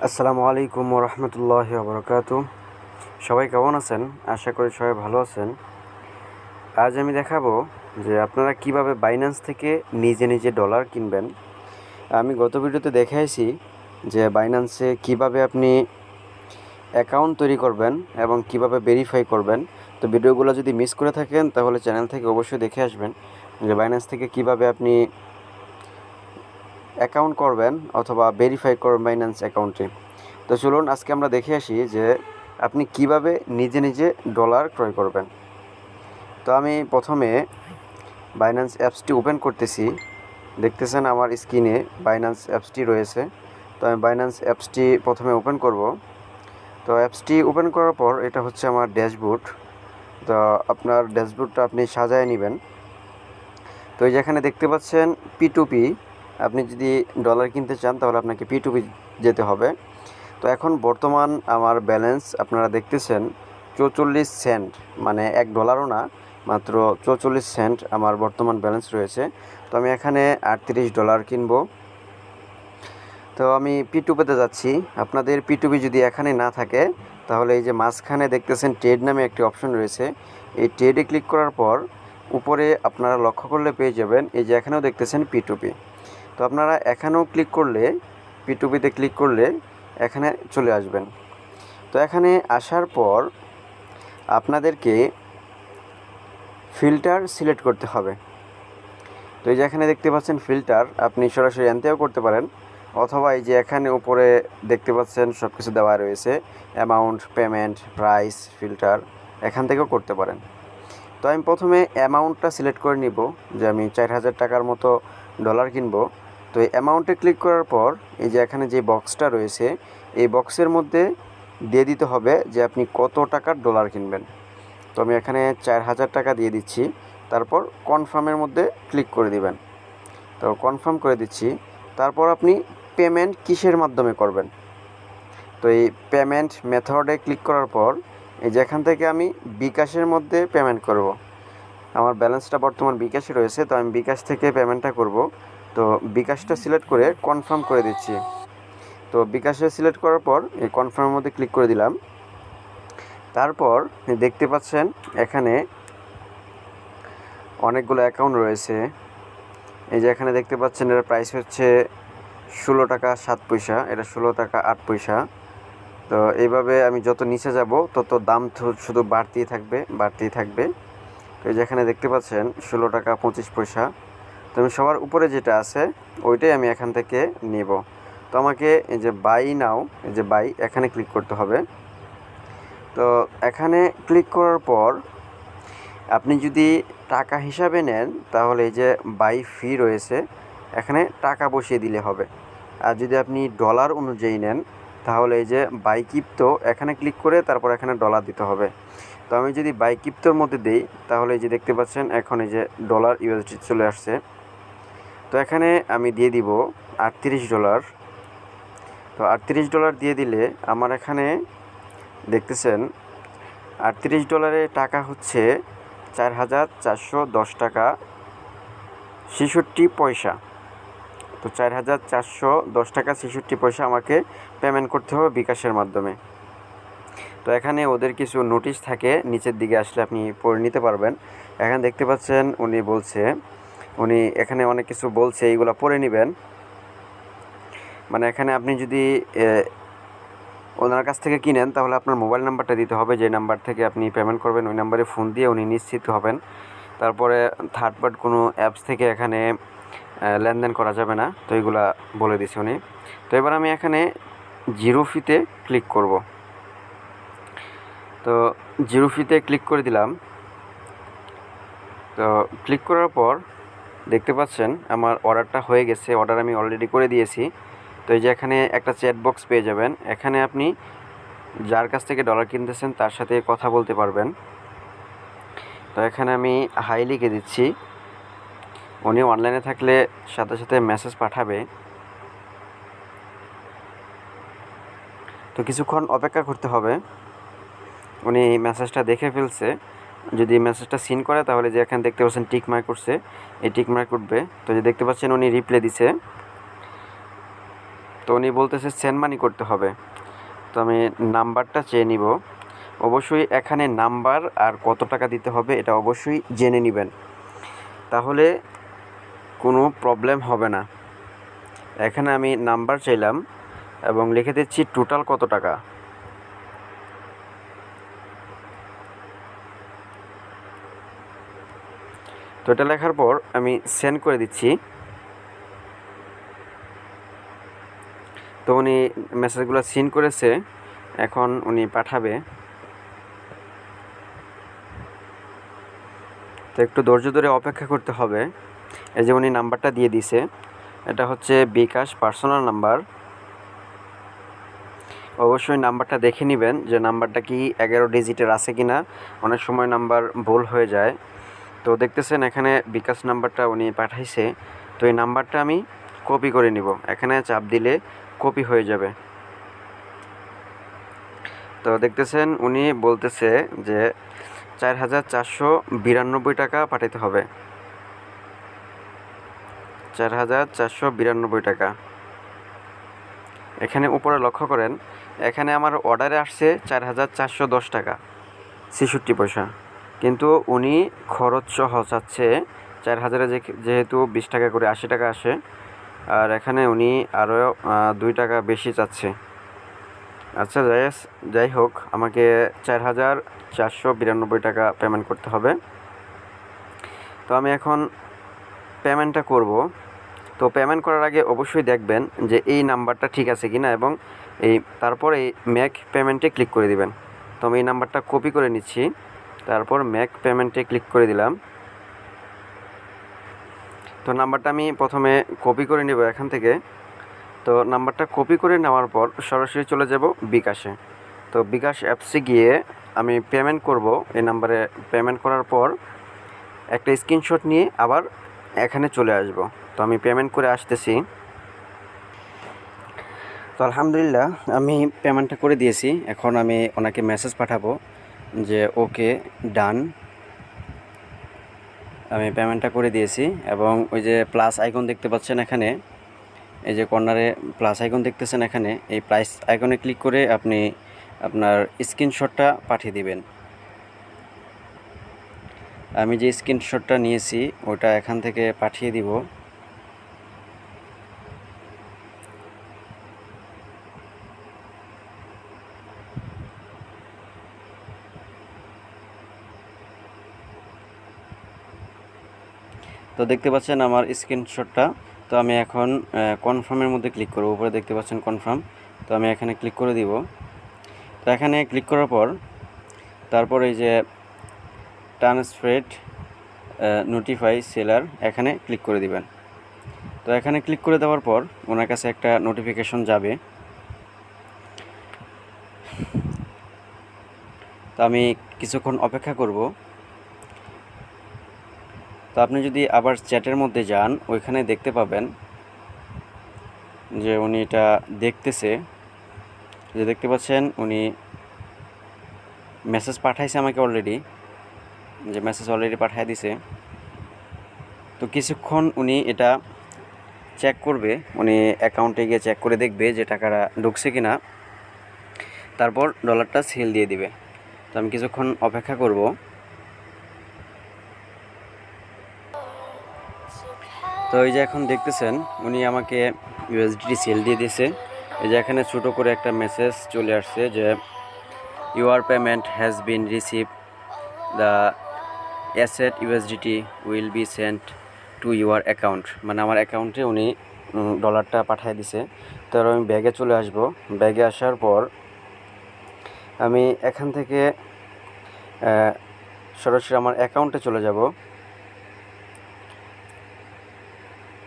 আসসালামু আলাইকুম ওয়া রাহমাতুল্লাহি ওয়া বারাকাতুহু। সবাই কেমন আছেন? আশা করি সবাই ভালো আছেন। আজ আমি দেখাবো যে আপনারা কিভাবে বাইন্যান্স থেকে নিজে নিজে ডলার কিনবেন। আমি গত ভিডিওতে দেখাইছি যে বাইন্যান্সে কিভাবে আপনি অ্যাকাউন্ট তৈরি করবেন এবং কিভাবে ভেরিফাই করবেন। তো ভিডিওগুলো যদি মিস করে থাকেন তাহলে চ্যানেল থেকে অবশ্যই দেখে আসবেন যে বাইন্যান্স থেকে কিভাবে আপনি অ্যাকাউন্ট করবেন অথবা ভেরিফাই করবেন বাইন্যান্স অ্যাকাউন্টে। তো চলুন আজকে আমরা দেখে আসি যে আপনি কিভাবে নিজে নিজে ডলার ক্রয় করবেন। তো আমি প্রথমে বাইন্যান্স অ্যাপসটি ওপেন করতেছি। দেখতেছেন আমার স্ক্রিনে বাইন্যান্স অ্যাপসটি রয়েছে। তো আমি বাইন্যান্স অ্যাপসটি প্রথমে ওপেন করব। তো অ্যাপসটি ওপেন করার পর এটা হচ্ছে আমার ড্যাশবোর্ড। তো আপনার ড্যাশবোর্ডটা আপনি সাজায় নেবেন। তো এই যেখানে দেখতে পাচ্ছেন P2P, আপনি যদি ডলার কিনতে চান তাহলে আপনাকে P2P যেতে হবে। তো এখন বর্তমান আমার ব্যালেন্স আপনারা দেখতেছেন 44 সেন্ট, মানে $1 না, মাত্র 44 সেন্ট আমার বর্তমান ব্যালেন্স রয়েছে। তো আমি এখানে $38 কিনবো। তো আমি P2P-তে যাচ্ছি। আপনাদের P2P যদি এখানে না থাকে তাহলে এই যে মাঝখানে দেখতেছেন ট্রেড নামে একটি অপশন রয়েছে। এই ট্রেডে ক্লিক করার পর উপরে আপনারা লক্ষ্য করলে পেয়ে যাবেন এই যে এখানেও দেখতেছেন P2P। তো আপনারা এখানেও ক্লিক করলে, P2P-তে ক্লিক করলে এখানে চলে আসবেন। তো এখানে আসার পর আপনাদেরকে ফিল্টার সিলেক্ট করতে হবে। তো এই যে এখানে দেখতে পাচ্ছেন ফিল্টার, আপনি সরাসরি এনতেও করতে পারেন অথবা এই যে এখানে উপরে দেখতে পাচ্ছেন সব কিছু দেওয়া রয়েছে, অ্যামাউন্ট, পেমেন্ট, প্রাইস, ফিল্টার, এখান থেকেও করতে পারেন। তো আমি প্রথমে অ্যামাউন্টটা সিলেক্ট করে নিব যে আমি 4000 টাকার মতো ডলার কিনবো। তো এই অ্যামাউন্টে ক্লিক করার পর এই যে এখানে যে বক্সটা রয়েছে এই বক্সের মধ্যে দিয়ে দিতে হবে যে আপনি কত টাকার ডলার কিনবেন। তো আমি এখানে 4000 টাকা দিয়ে দিচ্ছি। তারপর কনফার্মের মধ্যে ক্লিক করে দিবেন। তো কনফার্ম করে দিচ্ছি। তারপর আপনি পেমেন্ট কিসের মাধ্যমে করবেন। তো এই পেমেন্ট মেথডে ক্লিক করার পর এই যে এখান থেকে আমি বিকাশের মধ্যে পেমেন্ট করব। আমার ব্যালেন্সটা বর্তমান বিকাশে রয়েছে, তো আমি বিকাশ থেকে পেমেন্টটা করব। তো বিকাশটা সিলেক্ট করে কনফার্ম করে দিচ্ছি। তো বিকাশে সিলেক্ট করার পর এই কনফার্মের মধ্যে ক্লিক করে দিলাম। তারপর দেখতে পাচ্ছেন এখানে অনেকগুলো অ্যাকাউন্ট রয়েছে। এই যে এখানে দেখতে পাচ্ছেন এর প্রাইস হচ্ছে 16 টাকা 7 পয়সা, এটা 16 টাকা 8 পয়সা। তো এইভাবে আমি যত নিচে যাব তত দাম শুধু বাড়তেই থাকবে। তো এই যে এখানে দেখতে পাচ্ছেন 16 টাকা 25 পয়সা। তো আমি সবার উপরে যেটা আছে ওইটাই আমি এখান থেকে নেব। তো আমাকে এই যে বাই নাও, এই যে বাই, এখানে ক্লিক করতে হবে। তো এখানে ক্লিক করার পর আপনি যদি টাকা হিসাবে নেন তাহলে এই যে বাই ফি রয়েছে, এখানে টাকা বসিয়ে দিলে হবে। আর যদি আপনি ডলার অনুযায়ী নেন তাহলে এই যে বাই ক্রিপ্টো, এখানে ক্লিক করে তারপর এখানে ডলার দিতে হবে। তো আমি যদি বাই ক্রিপ্টোর মধ্যে দিই তাহলে এই যে দেখতে পাচ্ছেন এখন এই যে ডলার ইউএসডি চলে আসছে। তো এখানে আমি দিয়ে দিব $38। তো $38 দিয়ে দিলে আমার এখানে দেখতেছেন $38 টাকা হচ্ছে 4410 টাকা 66 পয়সা। তো 4410 টাকা 66 পয়সা আমাকে পেমেন্ট করতে হবে বিকাশের মাধ্যমে। তো এখানে ওদের কিছু নোটিশ থাকে, নিচের দিকে আসলে আপনি পড়ে নিতে পারবেন। এখানে দেখতে পাচ্ছেন উনি এখানে অনেক কিছু বলছে, এইগুলো পড়ে নেবেন। মানে এখানে আপনি যদি ওনার কাছ থেকে কিনেন তাহলে আপনার মোবাইল নাম্বারটা দিতে হবে, যে নাম্বার থেকে আপনি পেমেন্ট করবেন ওই নাম্বারে ফোন দিয়ে উনি নিশ্চিত হবেন। তারপরে থার্ড পার্টি কোনো অ্যাপস থেকে এখানে লেনদেন করা যাবে না, তো এইগুলা বলে দিছে উনি। তো এবার আমি এখানে জিরো ফিতে ক্লিক করব। তো জিরো ফিতে ক্লিক করে দিলাম। তো ক্লিক করার পর দেখতে পাচ্ছেন আমার অর্ডারটা হয়ে গেছে, অর্ডার আমি অলরেডি করে দিয়েছি। তো এই যে এখানে একটা চ্যাট বক্স পেয়ে যাবেন, এখানে আপনি যার কাছ থেকে ডলার কিনতেছেন তার সাথে কথা বলতে পারবেন। তো এখানে আমি হাই লিখে দিচ্ছি, উনি অনলাইনে থাকলে সাথে সাথে মেসেজ পাঠাবে। তো কিছুক্ষণ অপেক্ষা করতে হবে, উনি মেসেজটা দেখে ফেলছে। যদি মেসেজটা সিন করে তাহলে যে এখানে দেখতে পাচ্ছেন টিক মার্ক করছে, এই টিক মার্ক উঠবে। তো যে দেখতে পাচ্ছেন উনি রিপ্লাই দিছে। তো উনি বলতেছে সেন্ড মানি করতে হবে। তো আমি নাম্বারটা চেয়ে নিব। অবশ্যই এখানে নাম্বার আর কত টাকা দিতে হবে এটা অবশ্যই জেনে নেবেন, তাহলে কোনো প্রবলেম হবে না। এখানে আমি নাম্বার চাইলাম এবং লিখে দিচ্ছি টোটাল কত টাকা। তো এটা লেখার পর আমি সেন্ড করে দিচ্ছি। তো উনি মেসেজগুলো সিন করেছে, এখন উনি পাঠাবে। তো একটু ধৈর্য ধরে অপেক্ষা করতে হবে। এই যে উনি নাম্বারটা দিয়ে দিছে, এটা হচ্ছে বিকাশ পার্সোনাল নাম্বার। অবশ্যই নাম্বারটা দেখে নেবেন যে নাম্বারটা কি 11 ডিজিটের আছে কিনা, অনেক সময় নাম্বার ভুল হয়ে যায়। তো দেখতেছেন এখানে বিকাশ নাম্বারটা উনি পাঠাইছে। তো এই নাম্বারটা আমি কপি করে নিব, এখানে চাপ দিলে কপি হয়ে যাবে। তো দেখতেছেন উনি বলতেছে যে 4,492 টাকা পাঠাতে হবে, 4,492 টাকা। এখানে উপরে লক্ষ্য করেন, এখানে আমার অর্ডারে আসছে 4,410 টাকা 66 পয়সা, কিন্তু উনি খরচ সহ চাচ্ছে 4,000-এ যেহেতু 20 টাকা করে 80 টাকা আসে, আর এখানে উনি আরও 2 টাকা বেশি চাচ্ছে। আচ্ছা যাই হোক, আমাকে 4,492 টাকা পেমেন্ট করতে হবে। তো আমি এখন পেমেন্টটা করব। তো পেমেন্ট করার আগে অবশ্যই দেখবেন যে এই নাম্বারটা ঠিক আছে কিনা, এবং তারপর এই মেক পেমেন্টে ক্লিক করে দিবেন। তো আমি এই নাম্বারটা কপি করে নিচ্ছি, তারপর মেক পেমেন্টে ক্লিক করে দিলাম। তো নাম্বারটা আমি প্রথমে কপি করে নেব এখান থেকে। তো নাম্বারটা কপি করে নেওয়ার পর সরাসরি চলে যাব বিকাশে। তো বিকাশ অ্যাপসে গিয়ে আমি পেমেন্ট করব। এই নাম্বারে পেমেন্ট করার পর একটা স্ক্রিনশট নিয়ে আবার এখানে চলে আসব। তো আমি পেমেন্ট করে আসতেছি। তো আলহামদুলিল্লাহ আমি পেমেন্টটা করে দিয়েছি। এখন আমি ওনাকে মেসেজ পাঠাবো যে ওকে ডান। আমি পেমেন্টটা করে দিয়েছি, এবং ওই যে প্লাস আইকন দেখতে পাচ্ছেন এখানে, এই যে কর্নারে প্লাস আইকন দেখতেছেন এখানে, এই প্লাস আইকনে ক্লিক করে আপনি আপনার স্ক্রিনশটটা পাঠিয়ে দিবেন। আমি যে স্ক্রিনশটটা নিয়েছি ওটা এখান থেকে পাঠিয়ে দিব। তো দেখতে পাচ্ছেন আমার স্ক্রিনশটটা। তো আমি এখন কনফার্মের মধ্যে ক্লিক করব। উপরে দেখতে পাচ্ছেন কনফার্ম। তো আমি এখানে ক্লিক করে দিব। তো এখানে ক্লিক করার পর তারপর এই যে ট্রান্সফারেড নোটিফাই সেলার, এখানে ক্লিক করে দিবেন। তো এখানে ক্লিক করে দেওয়ার পর ওনার কাছে একটা নোটিফিকেশন যাবে। তো আমি কিছুক্ষণ অপেক্ষা করব। তো আপনি যদি আবার চ্যাটের মধ্যে যান, ওইখানে দেখতে পাবেন যে উনি এটা দেখতেছে। যে দেখতে পাচ্ছেন উনি মেসেজ পাঠাইছে আমাকে অলরেডি, যে মেসেজ অলরেডি পাঠিয়ে দিছে। তো কিছুক্ষণ উনি এটা চেক করবে, উনি অ্যাকাউন্টে গিয়ে চেক করে দেখবে যে টাকাটা ঢুকছে কিনা, তারপর ডলারটা সেল দিয়ে দিবে। তো আমি কিছুক্ষণ অপেক্ষা করব। তো এই যে এখন দেখতেছেন উনি আমাকে ইউএসডিটি সেল দিয়ে দিয়েছে। এই যে এখানে ছোটো করে একটা মেসেজ চলে আসছে যে your payment has been receive, the asset USDT will be sent to your account. মানে আমার অ্যাকাউন্টে উনি ডলারটা পাঠিয়ে দিছে। তো আমি ব্যাগে চলে আসব। ব্যাগে আসার পর আমি এখান থেকে সরাসরি আমার অ্যাকাউন্টে চলে যাব।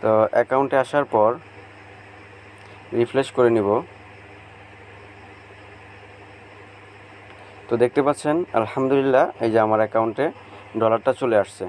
তো অ্যাকাউন্টে আসার পর রিফ্রেশ করে নিব। তো দেখতে পাচ্ছেন আলহামদুলিল্লাহ এই যে আমার অ্যাকাউন্টে ডলারটা চলে আসছে।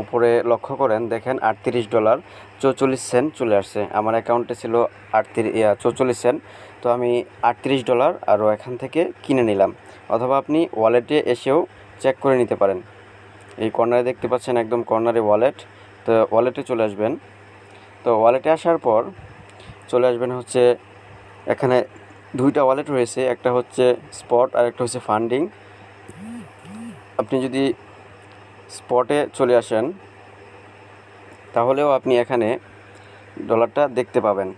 উপরে লক্ষ্য করেন, দেখেন $38.44 চলে আসছে। আমার অ্যাকাউন্টে ছিল 44 সেন্ট। তো আমি $38 আরও এখান থেকে কিনে নিলাম। অথবা আপনি ওয়ালেটে এসেও চেক করে নিতে পারেন। এই কর্নারে দেখতে পাচ্ছেন একদম কর্নারে ওয়ালেট। তো ওয়ালেটে চলে আসবেন। তো ওয়ালেটে আসার পর চলে আসবেন হচ্ছে এখানে দুইটা ওয়ালেট রয়েছে, একটা হচ্ছে স্পট আর একটা হচ্ছে ফান্ডিং। আপনি যদি স্পটে চলে আসেন তাহলেও আপনি এখানে ডলারটা দেখতে পাবেন।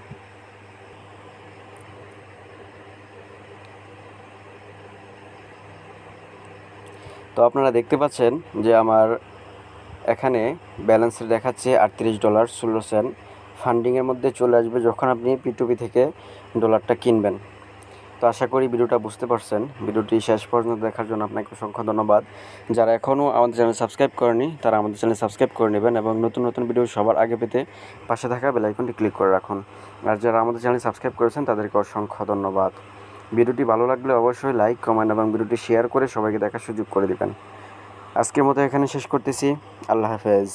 তো আপনারা দেখতে পাচ্ছেন যে আমার এখানে ব্যালেন্সে দেখাচ্ছে $38.16। ফান্ডিংয়ের মধ্যে চলে আসবে যখন আপনি P2P থেকে ডলারটা কিনবেন। তো আশা করি ভিডিওটা বুঝতে পারছেন। ভিডিওটি শেষ পর্যন্ত দেখার জন্য আপনাকে অসংখ্য ধন্যবাদ। যারা এখনও আমাদের চ্যানেল সাবস্ক্রাইব করেনি তারা আমাদের চ্যানেল সাবস্ক্রাইব করে নেবেন এবং নতুন নতুন ভিডিও সবার আগে পেতে পাশে থাকা বেল আইকনটি ক্লিক করে রাখুন। আর যারা আমাদের চ্যানেল সাবস্ক্রাইব করেছেন তাদেরকে অসংখ্য ধন্যবাদ। ভিডিওটি ভালো লাগলে অবশ্যই লাইক, কমেন্ট এবং ভিডিওটি শেয়ার করে সবাইকে দেখার সুযোগ করে দেবেন। আজকের মতো এখানে শেষ করতেছি। আল্লাহ হাফেজ।